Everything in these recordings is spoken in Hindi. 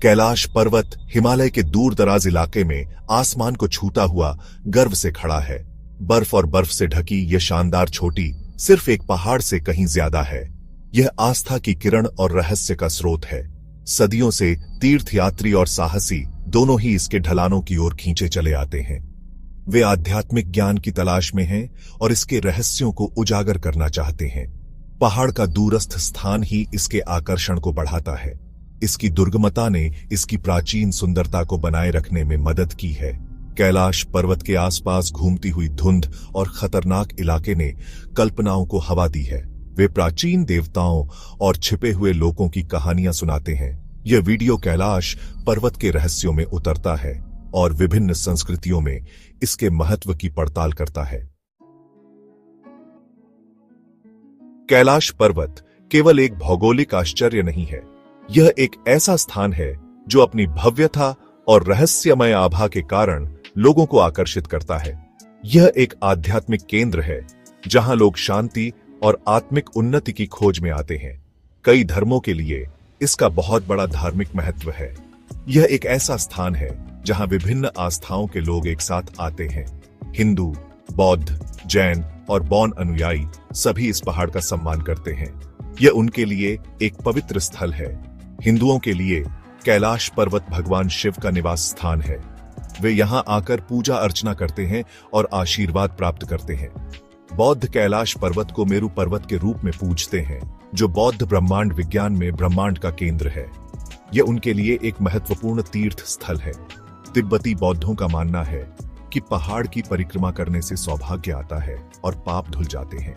कैलाश पर्वत हिमालय के दूर दराज इलाके में आसमान को छूता हुआ गर्व से खड़ा है। बर्फ और बर्फ से ढकी यह शानदार चोटी सिर्फ एक पहाड़ से कहीं ज्यादा है। यह आस्था की किरण और रहस्य का स्रोत है। सदियों से तीर्थयात्री और साहसी दोनों ही इसके ढलानों की ओर खींचे चले आते हैं। वे आध्यात्मिक ज्ञान की तलाश में हैं और इसके रहस्यों को उजागर करना चाहते हैं। पहाड़ का दूरस्थ स्थान ही इसके आकर्षण को बढ़ाता है। इसकी दुर्गमता ने इसकी प्राचीन सुंदरता को बनाए रखने में मदद की है। कैलाश पर्वत के आसपास घूमती हुई धुंध और खतरनाक इलाके ने कल्पनाओं को हवा दी है। वे प्राचीन देवताओं और छिपे हुए लोगों की कहानियां सुनाते हैं। यह वीडियो कैलाश पर्वत के रहस्यों में उतरता है और विभिन्न संस्कृतियों में इसके महत्व की पड़ताल करता है। कैलाश पर्वत केवल एक भौगोलिक आश्चर्य नहीं है, यह एक ऐसा स्थान है जो अपनी भव्यता और रहस्यमय आभा के कारण लोगों को आकर्षित करता है। यह एक आध्यात्मिक केंद्र है जहां लोग शांति और आत्मिक उन्नति की खोज में आते हैं। कई धर्मों के लिए इसका बहुत बड़ा धार्मिक महत्व है। यह एक ऐसा स्थान है जहां विभिन्न आस्थाओं के लोग एक साथ आते हैं। हिंदू, बौद्ध, जैन और बौन अनुयायी सभी इस पहाड़ का सम्मान करते हैं। यह उनके लिए एक पवित्र स्थल है। हिंदुओं के लिए कैलाश पर्वत भगवान शिव का निवास स्थान है। वे यहां आकर पूजा अर्चना करते हैं और आशीर्वाद प्राप्त करते हैं। बौद्ध कैलाश पर्वत को मेरु पर्वत के रूप में पूजते हैं, जो बौद्ध ब्रह्मांड विज्ञान में ब्रह्मांड का केंद्र है। यह उनके लिए एक महत्वपूर्ण तीर्थ स्थल है। तिब्बती बौद्धों का मानना है कि पहाड़ की परिक्रमा करने से सौभाग्य आता है और पाप धुल जाते हैं।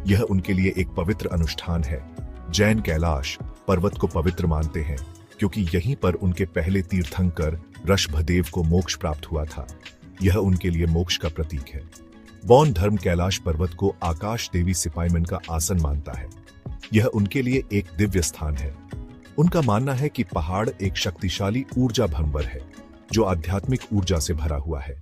यह उनके लिए एक पवित्र अनुष्ठान है। जैन कैलाश पर्वत को पवित्र मानते हैं क्योंकि यहीं पर उनके पहले तीर्थंकर ऋषभदेव को मोक्ष प्राप्त हुआ था। यह उनके लिए मोक्ष का प्रतीक है। बौन धर्म कैलाश पर्वत को आकाश देवी सिपाईमन का आसन मानता है। यह उनके लिए एक दिव्य स्थान है। उनका मानना है कि पहाड़ एक शक्तिशाली ऊर्जा भंवर है जो आध्यात्मिक ऊर्जा से भरा हुआ है।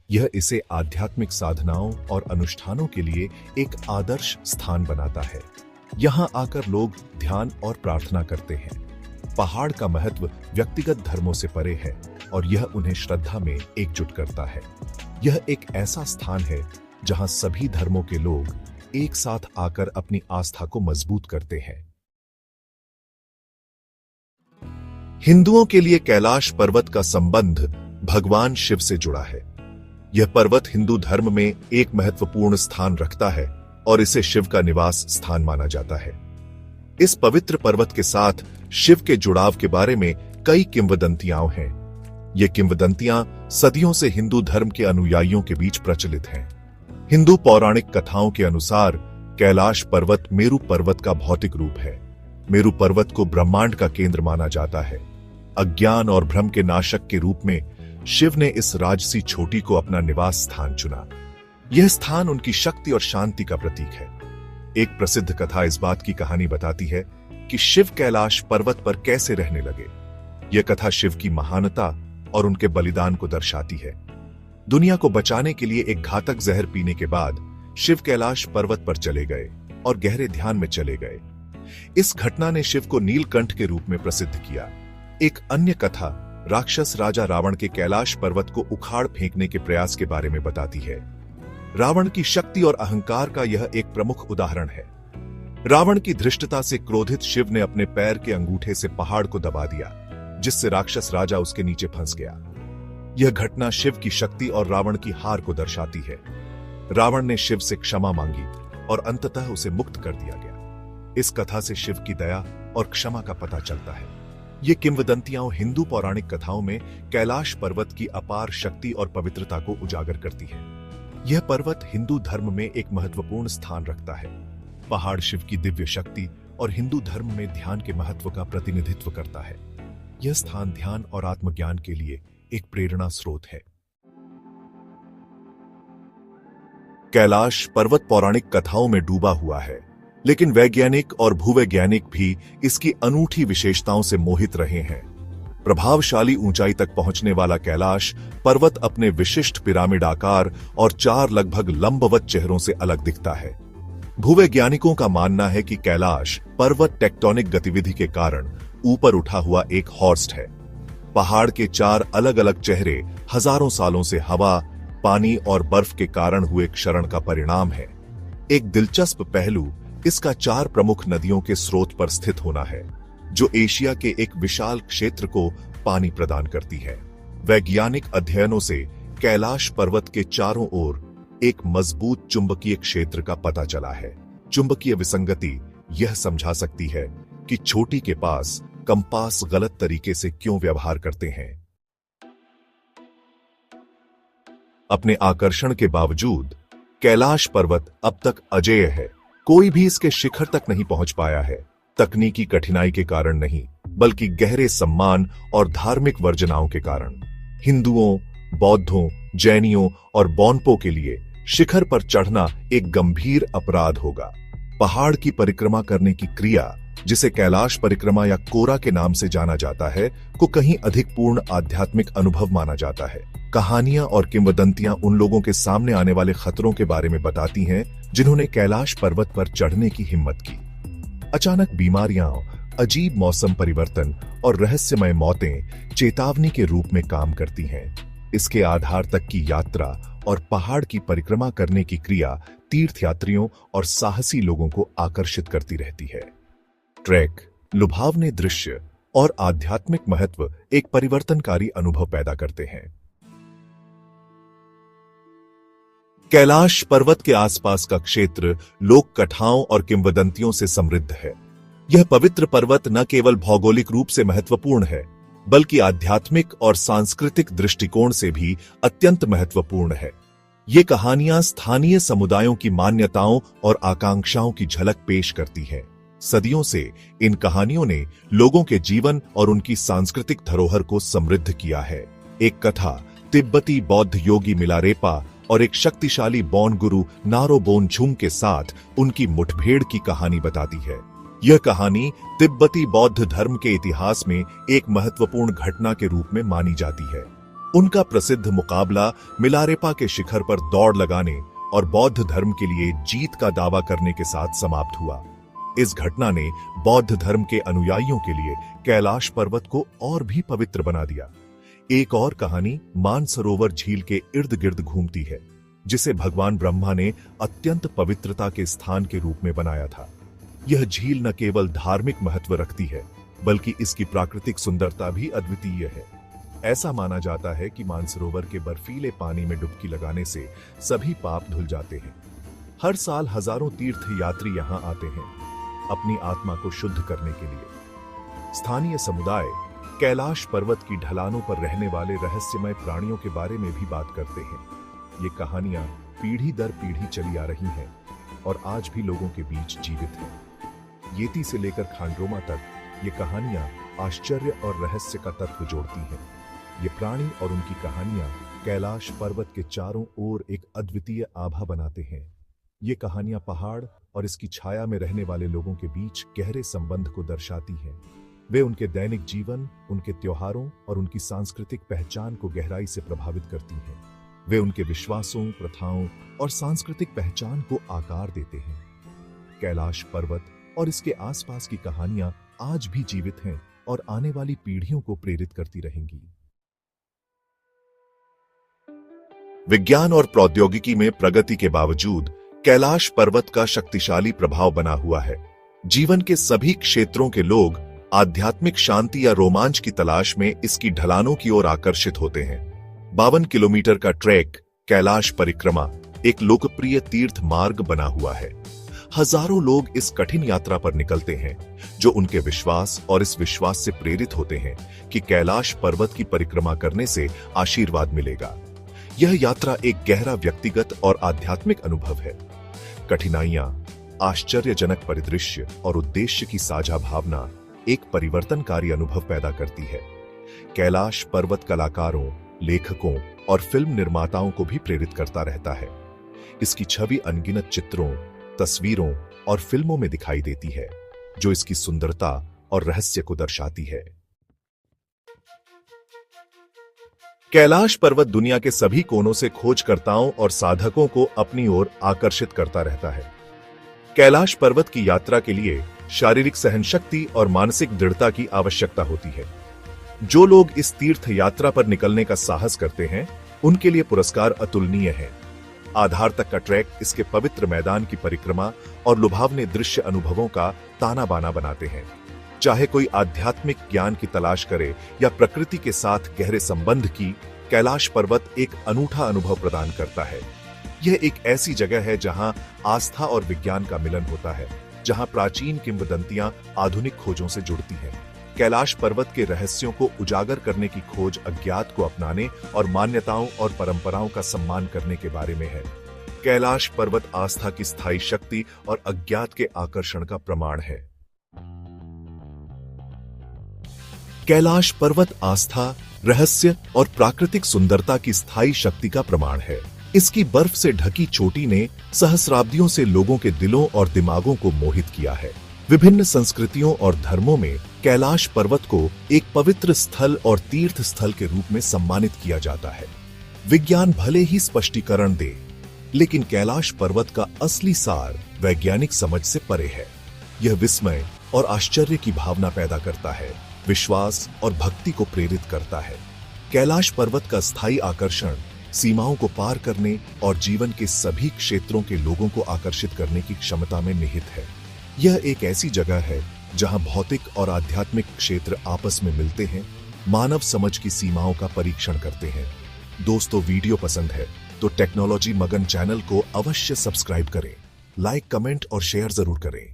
यह इसे आध्यात्मिक साधनाओं और अनुष्ठानों के लिए एक आदर्श स्थान बनाता है। यहां आकर लोग ध्यान और प्रार्थना करते हैं। पहाड़ का महत्व व्यक्तिगत धर्मों से परे है और यह उन्हें श्रद्धा में एकजुट करता है। यह एक ऐसा स्थान है जहां सभी धर्मों के लोग एक साथ आकर अपनी आस्था को मजबूत करते हैं। हिंदुओं के लिए कैलाश पर्वत का संबंध भगवान शिव से जुड़ा है। यह पर्वत हिंदू धर्म में एक महत्वपूर्ण स्थान रखता है और इसे शिव का निवास स्थान माना जाता है। इस पवित्र पर्वत के साथ शिव के जुड़ाव के बारे में कई किंवदंतियां हैं। ये किंवदंतियां सदियों से हिंदू धर्म के अनुयायियों के बीच प्रचलित हैं। हिंदू पौराणिक कथाओं के अनुसार कैलाश पर्वत मेरु पर्वत का भौतिक रूप है। मेरु पर्वत को ब्रह्मांड का केंद्र माना जाता है। अज्ञान और भ्रम के नाशक के रूप में शिव ने इस राजसी चोटी को अपना निवास स्थान चुना। यह स्थान उनकी शक्ति और शांति का प्रतीक है। एक प्रसिद्ध कथा इस बात की कहानी बताती है कि शिव कैलाश पर्वत पर कैसे रहने लगे। यह कथा शिव की महानता और उनके बलिदान को दर्शाती है। दुनिया को बचाने के लिए एक घातक जहर पीने के बाद शिव कैलाश पर्वत पर चले गए और गहरे ध्यान में चले गए। इस घटना ने शिव को नीलकंठ के रूप में प्रसिद्ध किया। एक अन्य कथा राक्षस राजा रावण के कैलाश पर्वत को उखाड़ फेंकने के प्रयास के बारे में बताती है। रावण की शक्ति और अहंकार का यह एक प्रमुख उदाहरण है। रावण की धृष्टता से क्रोधित शिव ने अपने पैर के अंगूठे से पहाड़ को दबा दिया, जिससे राक्षस राजा उसके नीचे फंस गया। यह घटना शिव की शक्ति और रावण की हार को दर्शाती है। रावण ने शिव से क्षमा मांगी और अंततः उसे मुक्त कर दिया गया। इस कथा से शिव की दया और क्षमा का पता चलता है। ये किंवदंतियां हिंदू पौराणिक कथाओं में कैलाश पर्वत की अपार शक्ति और पवित्रता को उजागर करती है। यह पर्वत हिंदू धर्म में एक महत्वपूर्ण स्थान रखता है। पहाड़ शिव की दिव्य शक्ति और हिंदू धर्म में ध्यान के महत्व का प्रतिनिधित्व करता है। यह स्थान ध्यान और आत्मज्ञान के लिए एक प्रेरणा स्रोत है। कैलाश पर्वत पौराणिक कथाओं में डूबा हुआ है, लेकिन वैज्ञानिक और भूवैज्ञानिक भी इसकी अनूठी विशेषताओं से मोहित रहे हैं। प्रभावशाली ऊंचाई तक पहुंचने वाला कैलाश पर्वत अपने विशिष्ट पिरामिड आकार और 4 लगभग लंबवत चेहरों से अलग दिखता है। भूवैज्ञानिकों का मानना है कि कैलाश पर्वत टेक्टोनिक गतिविधि के कारण ऊपर उठा हुआ एक हॉर्स्ट है। पहाड़ के 4 अलग अलग चेहरे हजारों सालों से हवा, पानी और बर्फ के कारण हुए क्षरण का परिणाम है। एक दिलचस्प पहलू इसका 4 प्रमुख नदियों के स्रोत पर स्थित होना है, जो एशिया के एक विशाल क्षेत्र को पानी प्रदान करती है। वैज्ञानिक अध्ययनों से कैलाश पर्वत के चारों ओर एक मजबूत चुंबकीय क्षेत्र का पता चला है। चुंबकीय विसंगति यह समझा सकती है कि चोटी के पास कंपास गलत तरीके से क्यों व्यवहार करते हैं। अपने आकर्षण के बावजूद कैलाश पर्वत अब तक अजेय है। कोई भी इसके शिखर तक नहीं पहुंच पाया है। तकनीकी कठिनाई के कारण नहीं, बल्कि गहरे सम्मान और धार्मिक वर्जनाओं के कारण। हिंदुओं, बौद्धों, जैनियों और बोनपो के लिए शिखर पर चढ़ना एक गंभीर अपराध होगा। पहाड़ की परिक्रमा करने की क्रिया, जिसे कैलाश परिक्रमा या कोरा के नाम से जाना जाता है, को कहीं अधिक पूर्ण आध्यात्मिक अनुभव माना जाता है। कहानियां और किंवदंतियां उन लोगों के सामने आने वाले खतरों के बारे में बताती हैं जिन्होंने कैलाश पर्वत पर चढ़ने की हिम्मत की। अचानक बीमारियां, अजीब मौसम परिवर्तन और रहस्यमय मौतें चेतावनी के रूप में काम करती हैं। इसके आधार तक की यात्रा और पहाड़ की परिक्रमा करने की क्रिया तीर्थयात्रियों और साहसी लोगों को आकर्षित करती रहती है। ट्रैक, लुभावने दृश्य और आध्यात्मिक महत्व एक परिवर्तनकारी अनुभव पैदा करते हैं। कैलाश पर्वत के आसपास का क्षेत्र लोक कथाओं और किंवदंतियों से समृद्ध है। यह पवित्र पर्वत न केवल भौगोलिक रूप से महत्वपूर्ण है, बल्कि आध्यात्मिक और सांस्कृतिक दृष्टिकोण से भी अत्यंत महत्वपूर्ण है। ये कहानियां स्थानीय समुदायों की मान्यताओं और आकांक्षाओं की झलक पेश करती हैं। सदियों से इन कहानियों ने लोगों के जीवन और उनकी सांस्कृतिक धरोहर को समृद्ध किया है। एक कथा तिब्बती बौद्ध योगी मिलारेपा और एक शक्तिशाली बौन गुरु नारोबोनझुम के साथ उनकी मुठभेड़ की कहानी बताती है। यह कहानी तिब्बती बौद्ध धर्म के इतिहास में एक महत्वपूर्ण घटना के रूप में मानी जाती है। उनका प्रसिद्ध मुकाबला मिलारेपा के शिखर पर दौड़ लगाने और बौद्ध धर्म के लिए जीत का दावा करने के साथ समाप्त हुआ। इस घटना ने बौद्ध धर्म के अनुयायियों के लिए कैलाश पर्वत को और भी पवित्र बना दिया। एक और कहानी मानसरोवर झील के इर्द गिर्द घूमती है, जिसे भगवान ब्रह्मा ने अत्यंत पवित्रता के स्थान के रूप में बनाया था। यह झील न केवल धार्मिक महत्व रखती है, बल्कि इसकी प्राकृतिक सुंदरता भी अद्वितीय है। ऐसा माना जाता है कि मानसरोवर के बर्फीले पानी में डुबकी लगाने से सभी पाप धुल जाते हैं। हर साल हजारों तीर्थ यात्री यहाँ आते हैं, अपनी आत्मा को शुद्ध करने के लिए। स्थानीय समुदाय कैलाश पर्वत की ढलानों पर रहने वाले रहस्यमय प्राणियों के बारे में भी बात करते हैं। ये कहानियां पीढ़ी दर पीढ़ी चली आ रही हैं और आज भी लोगों के बीच जीवित हैं। येती से लेकर खांडरोमा तक ये कहानियां आश्चर्य और रहस्य का तत्व जोड़ती हैं। ये प्राणी और उनकी कहानियां कैलाश पर्वत के चारों ओर एक अद्वितीय आभा बनाते हैं। ये कहानियां पहाड़ और इसकी छाया में रहने वाले लोगों के बीच गहरे संबंध को दर्शाती हैं। वे उनके दैनिक जीवन, उनके त्योहारों और उनकी सांस्कृतिक पहचान को गहराई से प्रभावित करती हैं। वे उनके विश्वासों, प्रथाओं और सांस्कृतिक पहचान को आकार देते हैं। कैलाश पर्वत और इसके आसपास की कहानियां आज भी जीवित हैं और आने वाली पीढ़ियों को प्रेरित करती रहेंगी। विज्ञान और प्रौद्योगिकी में प्रगति के बावजूद कैलाश पर्वत का शक्तिशाली प्रभाव बना हुआ है। जीवन के सभी क्षेत्रों के लोग आध्यात्मिक शांति या रोमांच की तलाश में इसकी ढलानों की ओर आकर्षित होते हैं। 52 किलोमीटर का ट्रैक कैलाश परिक्रमा एक लोकप्रिय तीर्थ मार्ग बना हुआ है। हजारों लोग इस कठिन यात्रा पर निकलते हैं, जो उनके विश्वास और इस विश्वास से प्रेरित होते हैं कि कैलाश पर्वत की परिक्रमा करने से आशीर्वाद मिलेगा। यह यात्रा एक गहरा व्यक्तिगत और आध्यात्मिक अनुभव है। कठिनाइयां, आश्चर्यजनक परिदृश्य और उद्देश्य की साझा भावना एक परिवर्तनकारी अनुभव पैदा करती है। कैलाश पर्वत कलाकारों, लेखकों और फिल्म निर्माताओं को भी प्रेरित करता रहता है। इसकी छवि अनगिनत चित्रों, तस्वीरों और फिल्मों में दिखाई देती है, जो इसकी सुंदरता और रहस्य को दर्शाती है। कैलाश पर्वत दुनिया के सभी कोनों से खोजकर्ताओं और साधकों को अपनी ओर आकर्षित करता रहता है। कैलाश पर्वत की यात्रा के लिए शारीरिक सहनशक्ति और मानसिक दृढ़ता की आवश्यकता होती है। जो लोग इस तीर्थ यात्रा पर निकलने का साहस करते हैं, उनके लिए पुरस्कार अतुलनीय है। आधार तक का ट्रैक इसके पवित्र मैदान की परिक्रमा और लुभावने दृश्य अनुभवों का ताना बाना बनाते हैं। चाहे कोई आध्यात्मिक ज्ञान की तलाश करे या प्रकृति के साथ गहरे संबंध की, कैलाश पर्वत एक अनूठा अनुभव प्रदान करता है। यह एक ऐसी जगह है जहां आस्था और विज्ञान का मिलन होता है, जहां प्राचीन किंवदंतियां आधुनिक खोजों से जुड़ती हैं। कैलाश पर्वत के रहस्यों को उजागर करने की खोज अज्ञात को अपनाने और मान्यताओं और परंपराओं का सम्मान करने के बारे में है। कैलाश पर्वत आस्था की स्थायी शक्ति और अज्ञात के आकर्षण का प्रमाण है। कैलाश पर्वत आस्था, रहस्य और प्राकृतिक सुंदरता की स्थायी शक्ति का प्रमाण है। इसकी बर्फ से ढकी चोटी ने सहस्राब्दियों से लोगों के दिलों और दिमागों को मोहित किया है। विभिन्न संस्कृतियों और धर्मों में कैलाश पर्वत को एक पवित्र स्थल और तीर्थ स्थल के रूप में सम्मानित किया जाता है। विज्ञान भले ही स्पष्टीकरण दे, लेकिन कैलाश पर्वत का असली सार वैज्ञानिक समझ से परे है। यह विस्मय और आश्चर्य की भावना पैदा करता है, विश्वास और भक्ति को प्रेरित करता है। कैलाश पर्वत का स्थायी आकर्षण सीमाओं को पार करने और जीवन के सभी क्षेत्रों के लोगों को आकर्षित करने की क्षमता में निहित है। यह एक ऐसी जगह है जहां भौतिक और आध्यात्मिक क्षेत्र आपस में मिलते हैं, मानव समझ की सीमाओं का परीक्षण करते हैं। दोस्तों, वीडियो पसंद है तो टेक्नोलॉजी मगन चैनल को अवश्य सब्सक्राइब करें, लाइक, कमेंट और शेयर जरूर करें।